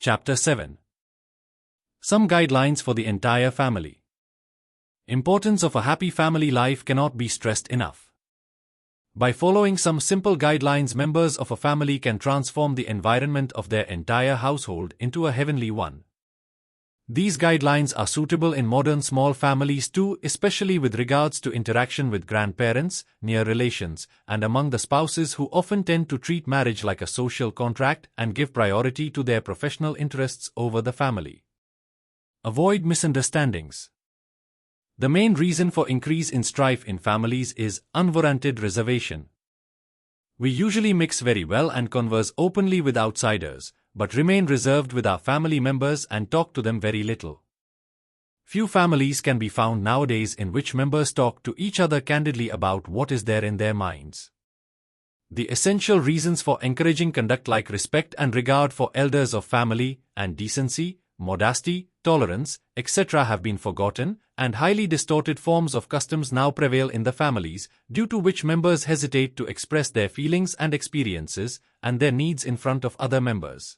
Chapter 7. Some guidelines for the entire family. Importance of a happy family life cannot be stressed enough. By following some simple guidelines, members of a family can transform the environment of their entire household into a heavenly one. These guidelines are suitable in modern small families too, especially with regards to interaction with grandparents, near relations, and among the spouses who often tend to treat marriage like a social contract and give priority to their professional interests over the family. Avoid misunderstandings. The main reason for increase in strife in families is unwarranted reservation. We usually mix very well and converse openly with outsiders, but remain reserved with our family members and talk to them very little. Few families can be found nowadays in which members talk to each other candidly about what is there in their minds. The essential reasons for encouraging conduct like respect and regard for elders of family, and decency, modesty, tolerance, etc. have been forgotten, and highly distorted forms of customs now prevail in the families, due to which members hesitate to express their feelings and experiences, and their needs in front of other members.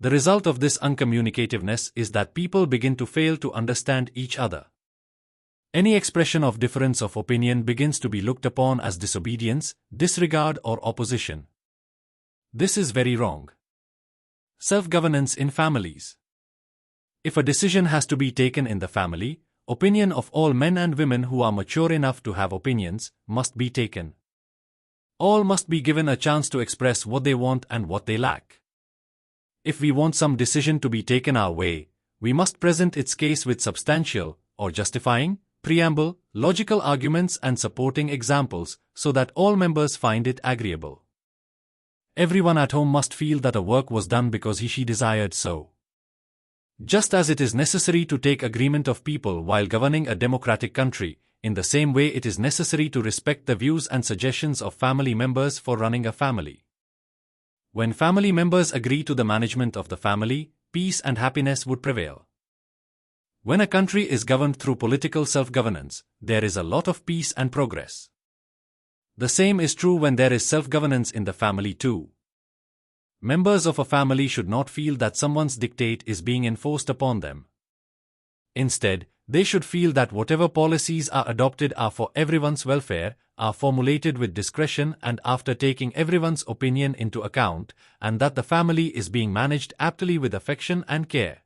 The result of this uncommunicativeness is that people begin to fail to understand each other. Any expression of difference of opinion begins to be looked upon as disobedience, disregard, or opposition. This is very wrong. Self-governance in families. If a decision has to be taken in the family, opinion of all men and women who are mature enough to have opinions must be taken. All must be given a chance to express what they want and what they lack. If we want some decision to be taken our way, we must present its case with substantial, or justifying, preamble, logical arguments and supporting examples, so that all members find it agreeable. Everyone at home must feel that a work was done because he/she desired so. Just as it is necessary to take agreement of people while governing a democratic country, in the same way it is necessary to respect the views and suggestions of family members for running a family. When family members agree to the management of the family, peace and happiness would prevail. When a country is governed through political self-governance, there is a lot of peace and progress. The same is true when there is self-governance in the family too. Members of a family should not feel that someone's dictate is being enforced upon them. Instead, they should feel that whatever policies are adopted are for everyone's welfare, are formulated with discretion and after taking everyone's opinion into account, and that the family is being managed aptly with affection and care.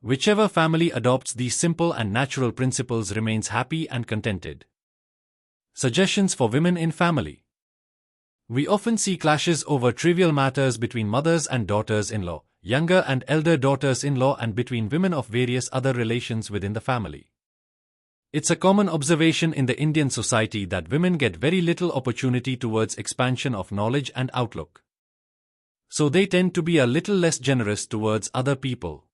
Whichever family adopts these simple and natural principles remains happy and contented. Suggestions for women in family. We often see clashes over trivial matters between mothers and daughters-in-law, younger and elder daughters-in-law, and between women of various other relations within the family. It's a common observation in the Indian society that women get very little opportunity towards expansion of knowledge and outlook. So they tend to be a little less generous towards other people.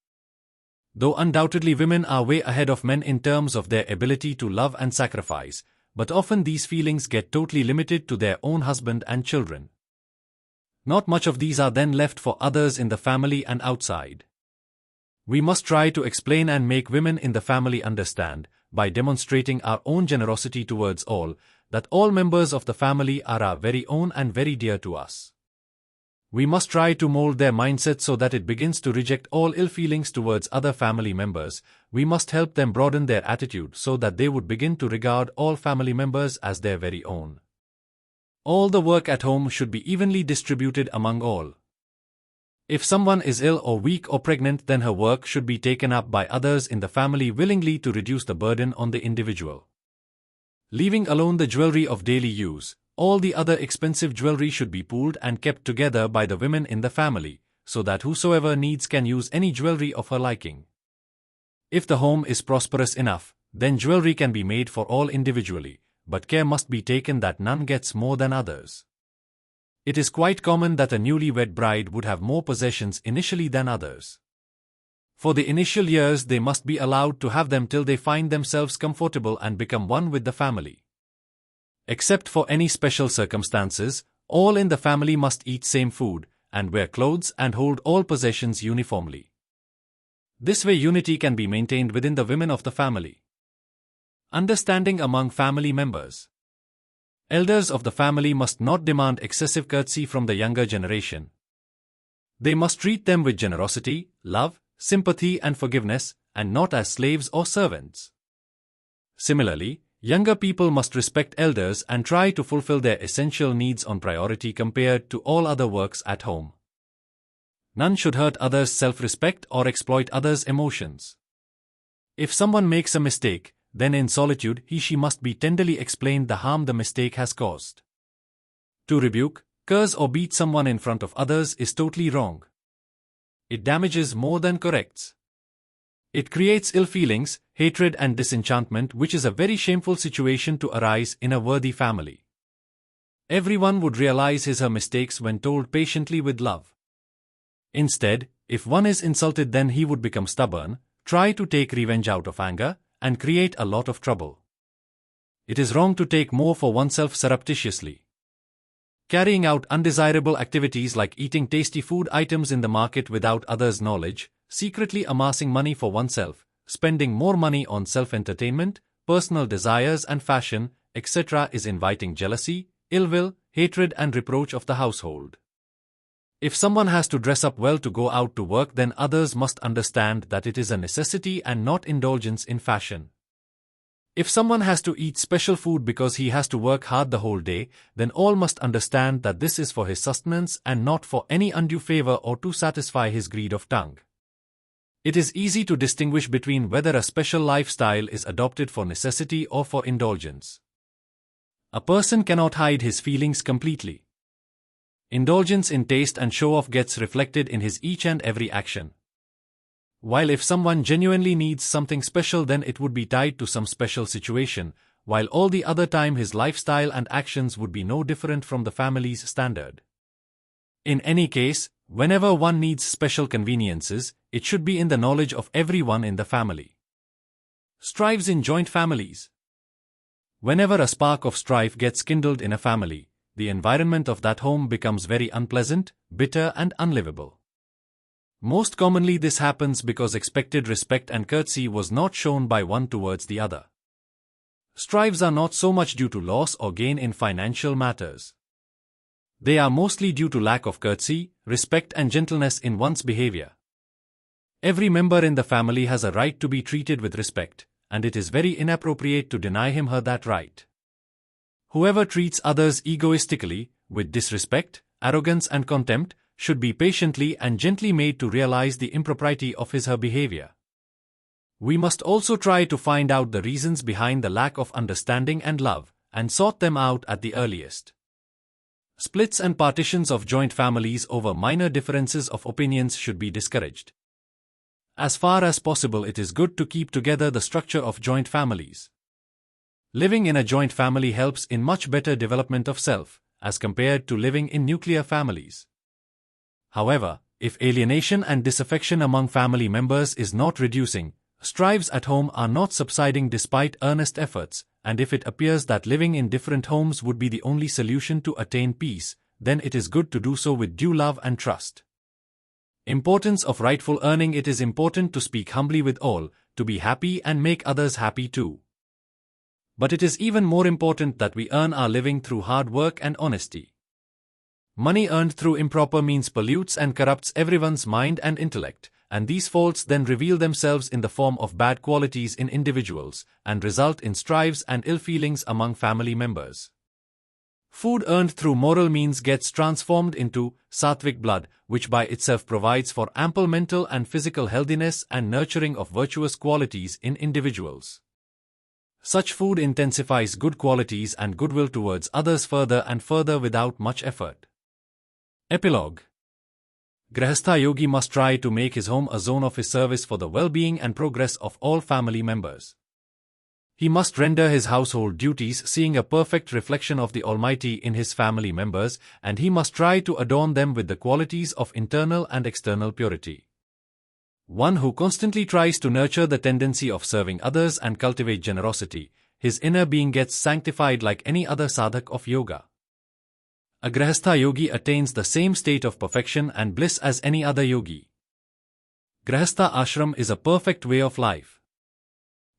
Though undoubtedly women are way ahead of men in terms of their ability to love and sacrifice, but often these feelings get totally limited to their own husband and children. Not much of these are then left for others in the family and outside. We must try to explain and make women in the family understand, by demonstrating our own generosity towards all, that all members of the family are our very own and very dear to us. We must try to mold their mindset so that it begins to reject all ill feelings towards other family members. We must help them broaden their attitude so that they would begin to regard all family members as their very own. All the work at home should be evenly distributed among all. If someone is ill or weak or pregnant, then her work should be taken up by others in the family willingly to reduce the burden on the individual. Leaving alone the jewelry of daily use, all the other expensive jewelry should be pooled and kept together by the women in the family, so that whosoever needs can use any jewelry of her liking. If the home is prosperous enough, then jewelry can be made for all individually, but care must be taken that none gets more than others. It is quite common that a newlywed bride would have more possessions initially than others. For the initial years they must be allowed to have them till they find themselves comfortable and become one with the family. Except for any special circumstances, all in the family must eat same food, and wear clothes and hold all possessions uniformly. This way unity can be maintained within the women of the family. Understanding among family members. Elders of the family must not demand excessive courtesy from the younger generation. They must treat them with generosity, love, sympathy and forgiveness, and not as slaves or servants. Similarly, younger people must respect elders and try to fulfill their essential needs on priority compared to all other works at home. None should hurt others' self-respect or exploit others' emotions. If someone makes a mistake, then in solitude he/she must be tenderly explained the harm the mistake has caused. To rebuke, curse or beat someone in front of others is totally wrong. It damages more than corrects. It creates ill feelings, hatred and disenchantment, which is a very shameful situation to arise in a worthy family. Everyone would realize his/her mistakes when told patiently with love. Instead, if one is insulted, then he would become stubborn, try to take revenge out of anger, and create a lot of trouble. It is wrong to take more for oneself surreptitiously. Carrying out undesirable activities like eating tasty food items in the market without others' knowledge, secretly amassing money for oneself, spending more money on self-entertainment, personal desires and fashion, etc. is inviting jealousy, ill will, hatred and reproach of the household. If someone has to dress up well to go out to work, then others must understand that it is a necessity and not indulgence in fashion. If someone has to eat special food because he has to work hard the whole day, then all must understand that this is for his sustenance and not for any undue favor or to satisfy his greed of tongue. It is easy to distinguish between whether a special lifestyle is adopted for necessity or for indulgence. A person cannot hide his feelings completely. Indulgence in taste and show-off gets reflected in his each and every action. While if someone genuinely needs something special, then it would be tied to some special situation, while all the other time his lifestyle and actions would be no different from the family's standard. In any case, whenever one needs special conveniences, it should be in the knowledge of everyone in the family. Strives in joint families. Whenever a spark of strife gets kindled in a family, the environment of that home becomes very unpleasant, bitter and unlivable. Most commonly this happens because expected respect and courtesy was not shown by one towards the other. Strifes are not so much due to loss or gain in financial matters. They are mostly due to lack of courtesy, respect and gentleness in one's behavior. Every member in the family has a right to be treated with respect, and it is very inappropriate to deny him/her that right. Whoever treats others egoistically, with disrespect, arrogance and contempt, should be patiently and gently made to realize the impropriety of his/her behavior. We must also try to find out the reasons behind the lack of understanding and love, and sort them out at the earliest. Splits and partitions of joint families over minor differences of opinions should be discouraged. As far as possible, it is good to keep together the structure of joint families. Living in a joint family helps in much better development of self, as compared to living in nuclear families. However, if alienation and disaffection among family members is not reducing, strifes at home are not subsiding despite earnest efforts, and if it appears that living in different homes would be the only solution to attain peace, then it is good to do so with due love and trust. Importance of rightful earning. It is important to speak humbly with all, to be happy and make others happy too. But it is even more important that we earn our living through hard work and honesty. Money earned through improper means pollutes and corrupts everyone's mind and intellect, and these faults then reveal themselves in the form of bad qualities in individuals, and result in strifes and ill feelings among family members. Food earned through moral means gets transformed into sattvic blood, which by itself provides for ample mental and physical healthiness and nurturing of virtuous qualities in individuals. Such food intensifies good qualities and goodwill towards others further and further without much effort. Epilogue. Grihastha Yogi must try to make his home a zone of his service for the well-being and progress of all family members. He must render his household duties seeing a perfect reflection of the Almighty in his family members, and he must try to adorn them with the qualities of internal and external purity. One who constantly tries to nurture the tendency of serving others and cultivate generosity, his inner being gets sanctified like any other sadhak of yoga. A Grihastha Yogi attains the same state of perfection and bliss as any other yogi. Grihastha ashram is a perfect way of life.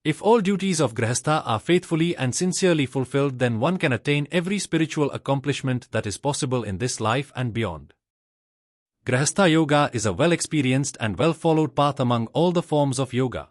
If all duties of Grihastha are faithfully and sincerely fulfilled, then one can attain every spiritual accomplishment that is possible in this life and beyond. Grihastha Yoga is a well-experienced and well-followed path among all the forms of yoga.